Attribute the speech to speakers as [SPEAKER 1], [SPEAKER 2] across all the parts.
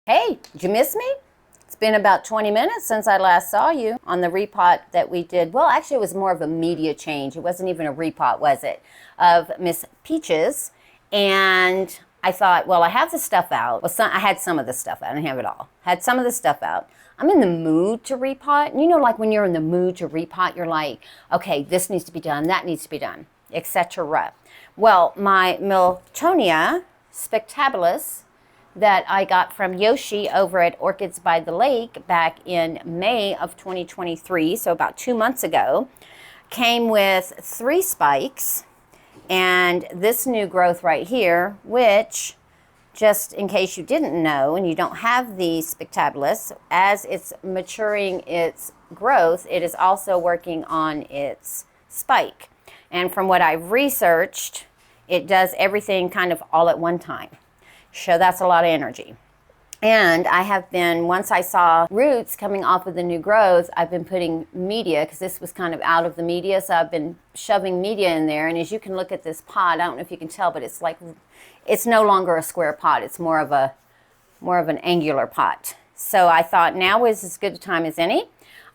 [SPEAKER 1] Hey, did you miss me? It's been about 20 minutes since I last saw you on the repot that we did. Well, actually, it was more of a media change. It wasn't even a repot, was it? Of Miss Peaches. And I thought, well, I have the stuff out. Well, I had some of the stuff out. I didn't have it all. Had some of the stuff out. I'm in the mood to repot. And you know, like when you're in the mood to repot, you're like, okay, this needs to be done, that needs to be done, etc. Well, my Miltonia spectabillis that I got from Yoshi over at Orchids by the Lake back in May of 2023, so about 2 months ago, came with 3 spikes and this new growth right here, which, just in case you didn't know and you don't have the spectabillis, as it's maturing its growth, it is also working on its spike. And from what I've researched, it does everything kind of all at one time. So that's a lot of energy. And I have been, once I saw roots coming off of the new growth, I've been putting media, because this was kind of out of the media, so I've been shoving media in there. And as you can look at this pot, I don't know if you can tell, but it's like, it's no longer a square pot. It's more of an angular pot. So I thought now is as good a time as any.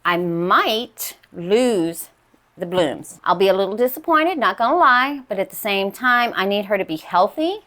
[SPEAKER 1] I might lose the blooms. I'll be a little disappointed, not gonna lie, but at the same time, I need her to be healthy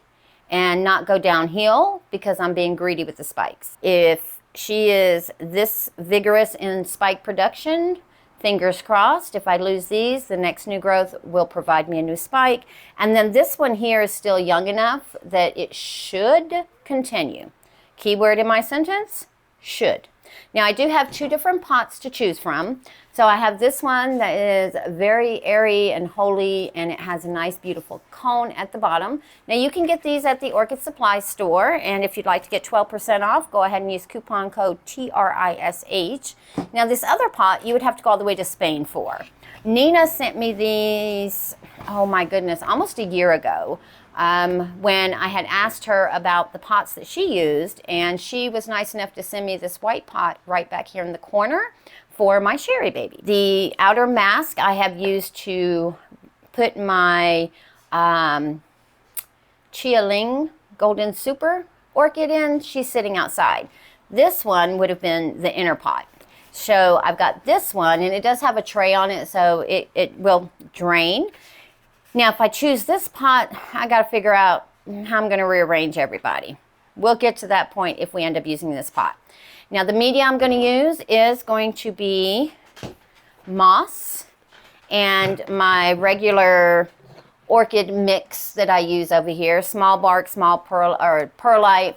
[SPEAKER 1] and not go downhill because I'm being greedy with the spikes. If she is this vigorous in spike production, fingers crossed, if I lose these, the next new growth will provide me a new spike. And then this one here is still young enough that it should continue. Keyword in my sentence, should. Now I do have 2 different pots to choose from. So I have this one that is very airy and holy, and it has a nice beautiful cone at the bottom. Now you can get these at the Orchid Supply Store, and if you'd like to get 12% off, go ahead and use coupon code TRISH. Now this other pot you would have to go all the way to Spain for. Nina sent me these, oh my goodness, almost a year ago. When I had asked her about the pots that she used, and she was nice enough to send me this white pot right back here in the corner for my Sherry baby. The outer mask I have used to put my Chia Ling Golden Super Orchid in. She's sitting outside. This one would have been the inner pot. So I've got this one, and it does have a tray on it, so it will drain. Now, if I choose this pot, I got to figure out how I'm going to rearrange everybody. We'll get to that point if we end up using this pot. Now, the media I'm going to use is going to be moss and my regular orchid mix that I use over here. Small bark, small perlite,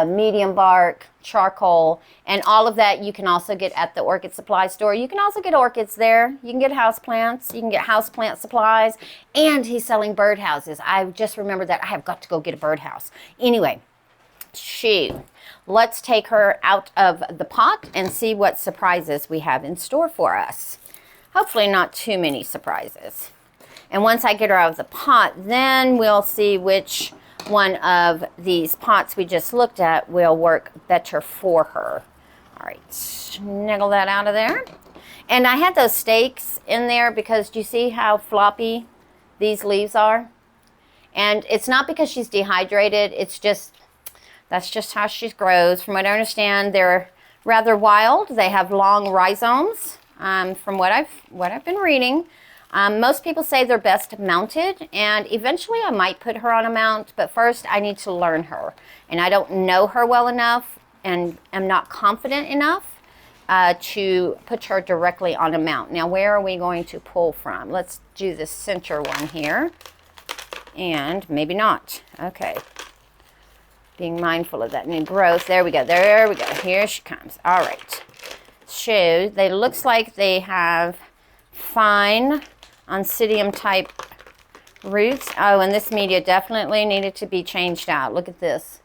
[SPEAKER 1] medium bark, charcoal, and all of that you can also get at the Orchid Supply Store. You can also get orchids there. You can get houseplants. You can get houseplant supplies. And he's selling birdhouses. I just remembered that I have got to go get a birdhouse. Anyway, let's take her out of the pot and see what surprises we have in store for us. Hopefully not too many surprises. And once I get her out of the pot, then we'll see which one of these pots we just looked at will work better for her. All right, snuggle that out of there. And I had those stakes in there because do you see how floppy these leaves are? And it's not because she's dehydrated, it's just, that's just how she grows. From what I understand, they're rather wild. They have long rhizomes, from what I've been reading. Most people say they're best mounted, and eventually I might put her on a mount, but first I need to learn her. And I don't know her well enough and am not confident enough to put her directly on a mount. Now, where are we going to pull from? Let's do the center one here, and maybe not. Okay. Being mindful of that new growth. There we go. There we go. Here she comes. All right. So, they looks like they have fine Oncidium type roots. Oh, and this media definitely needed to be changed out. Look at this.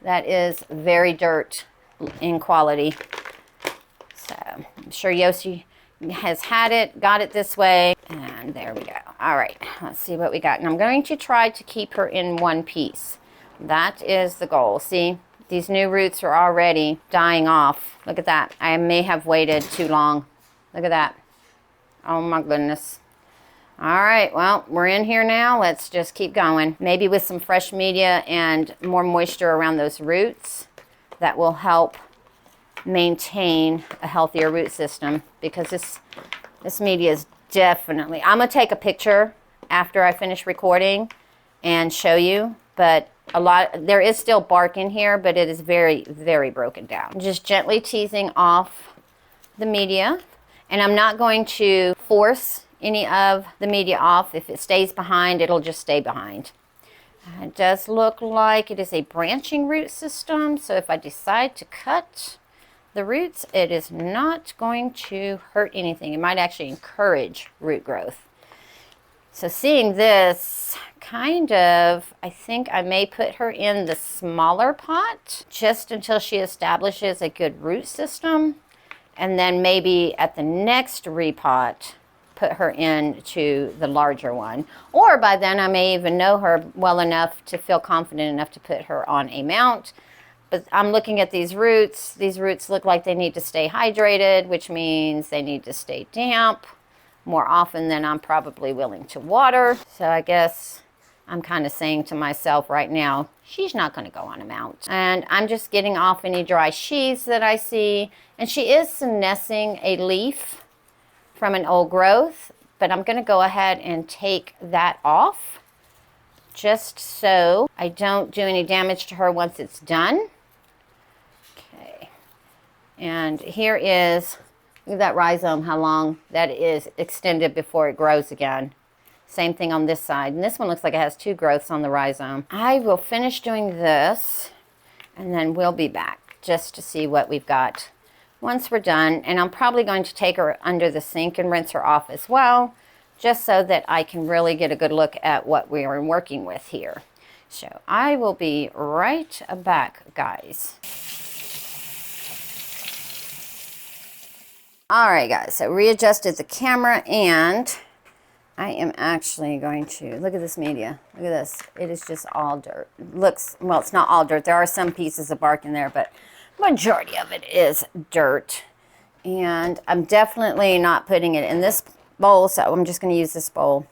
[SPEAKER 1] That is very dirt in quality. So I'm sure Yoshi has had it, got it this way, and there we go. All right, let's see what we got. And I'm going to try to keep her in one piece. That is the goal. See, these new roots are already dying off. Look at that. I may have waited too long. Look at that. Oh my goodness. All right, well, we're in here now. Let's just keep going. Maybe with some fresh media and more moisture around those roots, that will help maintain a healthier root system, because this media is definitely, I'm gonna take a picture after I finish recording and show you, but there is still bark in here, but it is very, very broken down. Just gently teasing off the media, and I'm not going to force any of the media off. If it stays behind, it'll just stay behind. It does look like it is a branching root system, so if I decide to cut the roots, it is not going to hurt anything. It might actually encourage root growth. So seeing this, I think I may put her in the smaller pot just until she establishes a good root system, and then maybe at the next repot, put her into the larger one. Or by then I may even know her well enough to feel confident enough to put her on a mount. But I'm looking at these roots. These roots look like they need to stay hydrated, which means they need to stay damp more often than I'm probably willing to water. So I guess I'm kind of saying to myself right now, she's not going to go on a mount. And I'm just getting off any dry sheaths that I see. And she is senescing a leaf from an old growth, but I'm going to go ahead and take that off just so I don't do any damage to her once it's done. Okay, and here is, look at that rhizome, how long that is extended before it grows again. Same thing on this side, and this one looks like it has 2 growths on the rhizome. I will finish doing this, and then we'll be back just to see what we've got once we're done. And I'm probably going to take her under the sink and rinse her off as well, just so that I can really get a good look at what we are working with here. So I will be right back, guys. All right, guys, so readjusted the camera, and I am actually going to, look at this media. Look at this. It is just all dirt. It looks, well, it's not all dirt. There are some pieces of bark in there, but majority of it is dirt. And I'm definitely not putting it in this bowl, so I'm just going to use this bowl.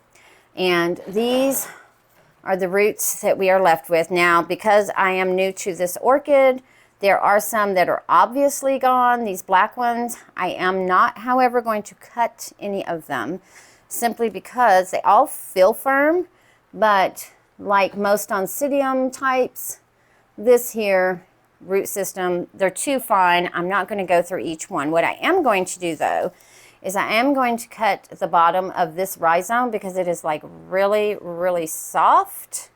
[SPEAKER 1] And these are the roots that we are left with. Now, because I am new to this orchid, there are some that are obviously gone, these black ones. I am not, however, going to cut any of them, simply because they all feel firm, but like most oncidium types, this here root system, they're too fine. I'm not going to go through each one. What I am going to do, though, is I am going to cut the bottom of this rhizome because it is like really, really soft.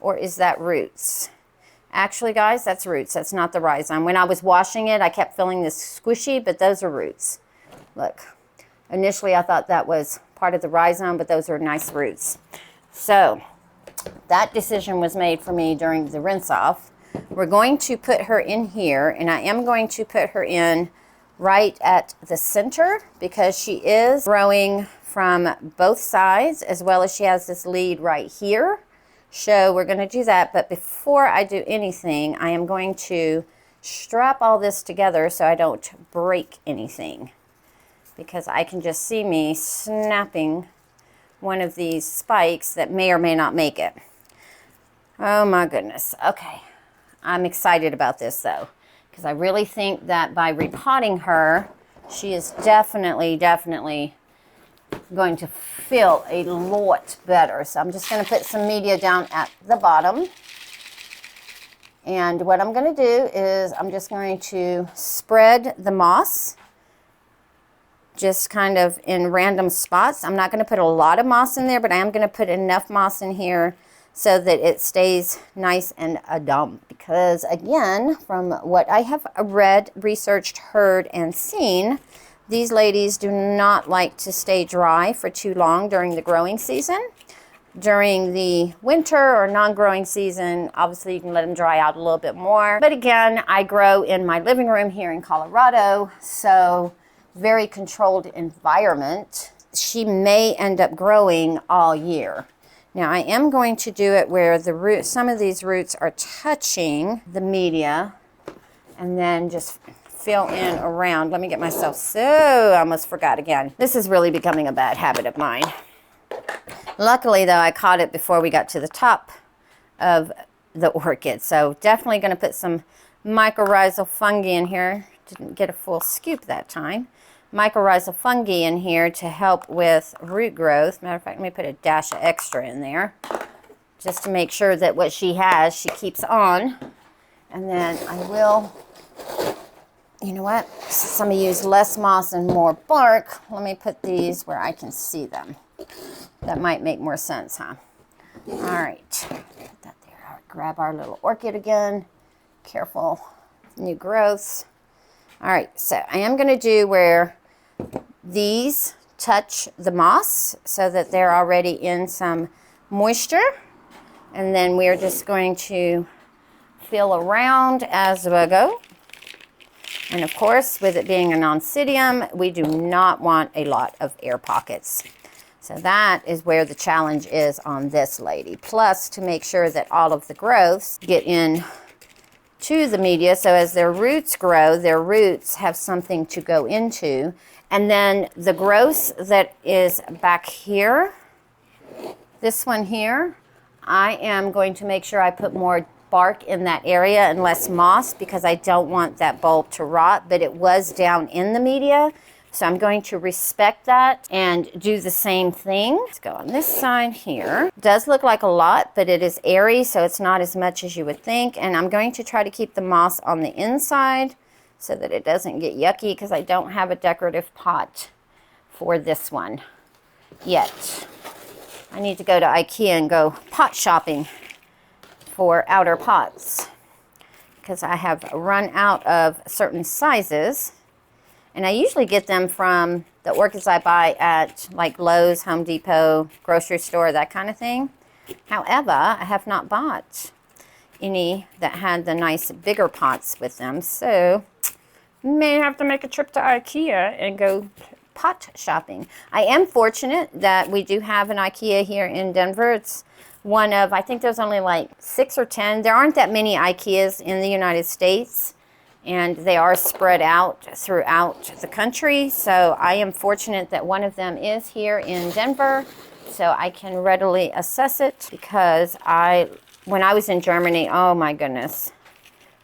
[SPEAKER 1] Or is that roots? Actually, guys, that's roots. That's not the rhizome. When I was washing it, I kept feeling this squishy, but those are roots. Look, initially I thought that was part of the rhizome, but those are nice roots. So that decision was made for me during the rinse off. We're going to put her in here, and I am going to put her in right at the center because she is growing from both sides, as well as she has this lead right here. So we're going to do that, but before I do anything, I am going to strap all this together so I don't break anything, because I can just see me snapping one of these spikes that may or may not make it. Oh my goodness. Okay. I'm excited about this, though, because I really think that by repotting her, she is definitely going to feel a lot better. So I'm just going to put some media down at the bottom. And what I'm going to do is I'm just going to spread the moss just kind of in random spots. I'm not going to put a lot of moss in there, but I am going to put enough moss in here so that it stays nice and damp. Because again, from what I have read, researched, heard, and seen, these ladies do not like to stay dry for too long during the growing season. During the winter or non-growing season, obviously you can let them dry out a little bit more. But again, I grow in my living room here in Colorado, so very controlled environment. She may end up growing all year. Now I am going to do it where the root, some of these roots are touching the media, and then just fill in around. Let me get myself, so I almost forgot again. This is really becoming a bad habit of mine. Luckily though, I caught it before we got to the top of the orchid. So definitely going to put some mycorrhizal fungi in here. Didn't get a full scoop that time. Mycorrhizal fungi in here to help with root growth. Matter of fact, let me put a dash of extra in there just to make sure that what she has, she keeps on. And then I will, you know what, since I'm going to use less moss and more bark, let me put these where I can see them. That might make more sense, huh? All right, put that there. All right, grab our little orchid again. Careful, new growths. All right, so I am going to do where these touch the moss so that they're already in some moisture. And then we're just going to feel around as we go. And of course, with it being a non-cidium, we do not want a lot of air pockets. So that is where the challenge is on this lady. Plus, to make sure that all of the growths get in to the media, so as their roots grow, their roots have something to go into. And then the growth that is back here, this one here, I am going to make sure I put more bark in that area and less moss because I don't want that bulb to rot, but it was down in the media. So I'm going to respect that and do the same thing. Let's go on this side here. It does look like a lot, but it is airy, so it's not as much as you would think. And I'm going to try to keep the moss on the inside so that it doesn't get yucky because I don't have a decorative pot for this one yet. I need to go to IKEA and go pot shopping for outer pots because I have run out of certain sizes. And I usually get them from the orchids I buy at like Lowe's, Home Depot, grocery store, that kind of thing. However, I have not bought any that had the nice bigger pots with them. So may have to make a trip to IKEA and go pot shopping. I am fortunate that we do have an IKEA here in Denver. It's one of, I think there's only like 6 or 10. There aren't that many IKEAs in the United States. And they are spread out throughout the country. So I am fortunate that one of them is here in Denver. So I can readily assess it because when I was in Germany, oh my goodness,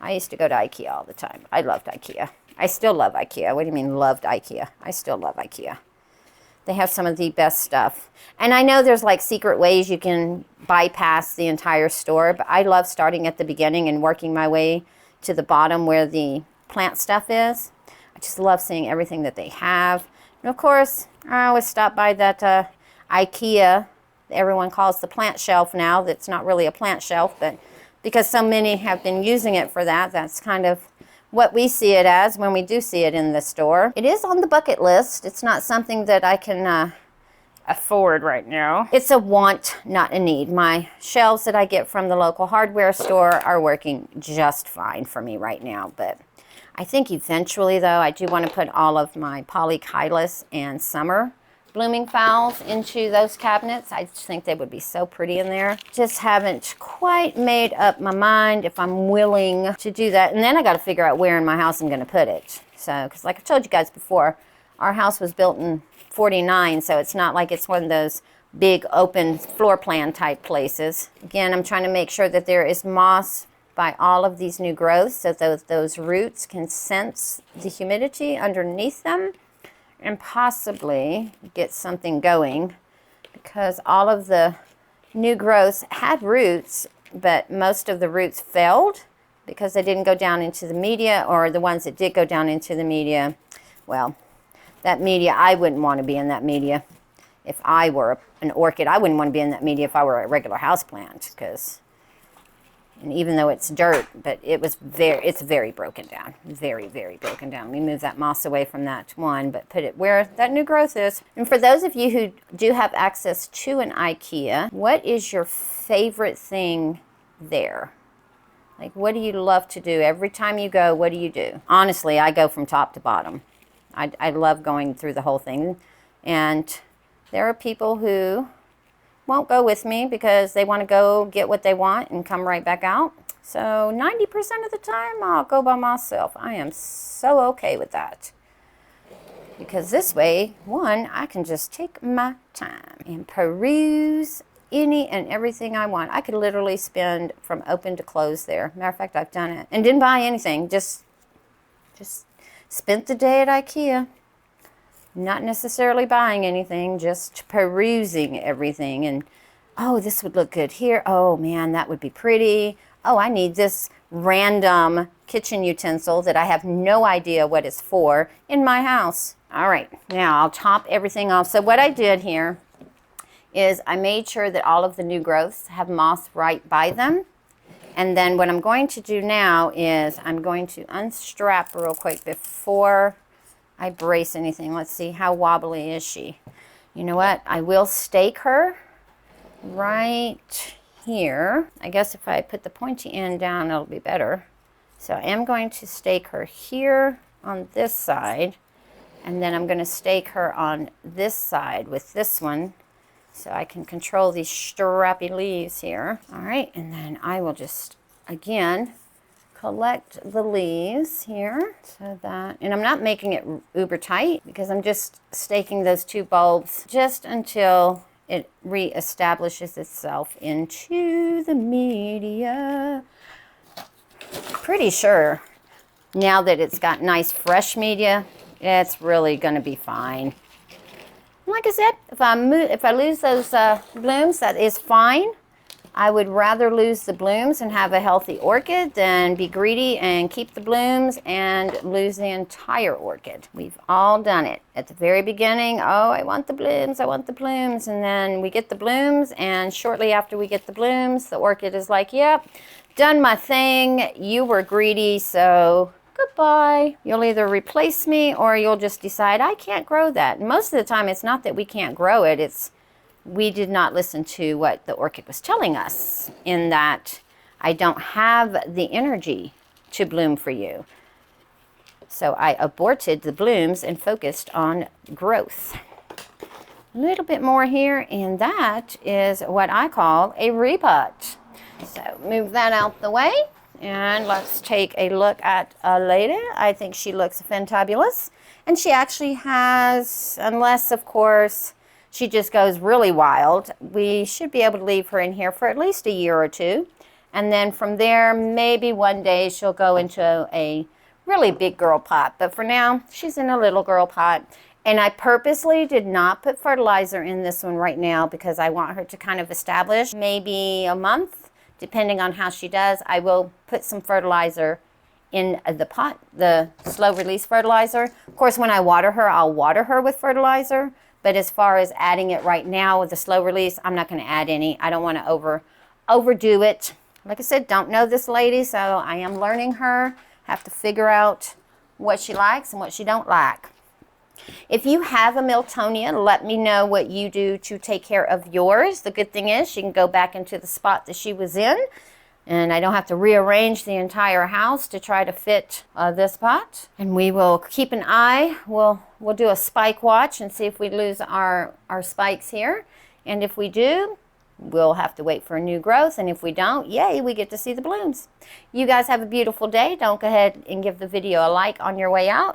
[SPEAKER 1] I used to go to IKEA all the time. I loved IKEA. I still love IKEA. What do you mean loved IKEA? I still love IKEA. They have some of the best stuff. And I know there's like secret ways you can bypass the entire store, but I love starting at the beginning and working my way to the bottom where the plant stuff is. I just love seeing everything that they have. And of course, I always stop by that IKEA, everyone calls the plant shelf now. That's not really a plant shelf, but because so many have been using it for that, that's kind of what we see it as when we do see it in the store. It is on the bucket list. It's not something that I can afford right now. It's a want, not a need. My shelves that I get from the local hardware store are working just fine for me right now. But I think eventually, though, I do want to put all of my polychilus and summer blooming phals into those cabinets. I just think they would be so pretty in there. Just haven't quite made up my mind if I'm willing to do that. And then I got to figure out where in my house I'm going to put it. So, because like I told you guys before, our house was built in 49, so it's not like it's one of those big open floor plan type places. Again, I'm trying to make sure that there is moss by all of these new growths so that those roots can sense the humidity underneath them and possibly get something going, because all of the new growths had roots, but most of the roots failed because they didn't go down into the media, or the ones that did go down into the media, well, that media, I wouldn't want to be in that media if I were an orchid. I wouldn't want to be in that media if I were a regular houseplant, because, and even though it's dirt, but it's very broken down. Very, very broken down. Let me move that moss away from that one, but put it where that new growth is. And for those of you who do have access to an IKEA, what is your favorite thing there? Like, what do you love to do? Every time you go, what do you do? Honestly, I go from top to bottom. I love going through the whole thing. And there are people who won't go with me because they want to go get what they want and come right back out. So 90% of the time, I'll go by myself. I am so okay with that. because this way, one, I can just take my time and peruse any and everything I want. I could literally spend from open to close there. Matter of fact, I've done it and didn't buy anything. Just spent the day at IKEA. Not necessarily buying anything, just perusing everything. And oh, this would look good here. Oh man, that would be pretty. Oh, I need this random kitchen utensil that I have no idea what it's for in my house. All right, now I'll top everything off. So what I did here is I made sure that all of the new growths have moss right by them. And then what I'm going to do now is I'm going to unstrap real quick before I brace anything. Let's see, how wobbly is she? You know what? I will stake her right here. I guess if I put the pointy end down, it'll be better. So I am going to stake her here on this side, and then I'm going to stake her on this side with this one so I can control these strappy leaves here. All right, and then I will just, again, collect the leaves here so that, and I'm not making it uber tight because I'm just staking those two bulbs just until it reestablishes itself into the media. Pretty sure now that it's got nice fresh media, it's really going to be fine. Like I said, if I lose those blooms, that is fine. I would rather lose the blooms and have a healthy orchid than be greedy and keep the blooms and lose the entire orchid. We've all done it. At the very beginning, oh, I want the blooms, I want the blooms. And then we get the blooms, and shortly after we get the blooms, the orchid is like, yep, done my thing. You were greedy, so goodbye. You'll either replace me or you'll just decide I can't grow that. And most of the time, it's not that we can't grow it. It's we did not listen to what the orchid was telling us, in that I don't have the energy to bloom for you. So I aborted the blooms and focused on growth. A little bit more here, and that is what I call a repot. So move that out the way, and let's take a look at a lady. I think she looks fantabulous, and she actually has, unless of course she just goes really wild, we should be able to leave her in here for at least a year or two. And then from there, maybe one day she'll go into a really big girl pot. But for now, she's in a little girl pot. And I purposely did not put fertilizer in this one right now because I want her to kind of establish maybe a month, depending on how she does. I will put some fertilizer in the pot, the slow release fertilizer. Of course, when I water her, I'll water her with fertilizer. But as far as adding it right now with the slow release, I'm not going to add any. I don't want to overdo it. Like I said, don't know this lady, so I am learning her. Have to figure out what she likes and what she don't like. If you have a Miltonia, let me know what you do to take care of yours. The good thing is she can go back into the spot that she was in, and I don't have to rearrange the entire house to try to fit this pot. And we will keep an eye. We'll do a spike watch and see if we lose our spikes here. And if we do, we'll have to wait for a new growth. And if we don't, yay, we get to see the blooms. You guys have a beautiful day. Don't go ahead and give the video a like on your way out.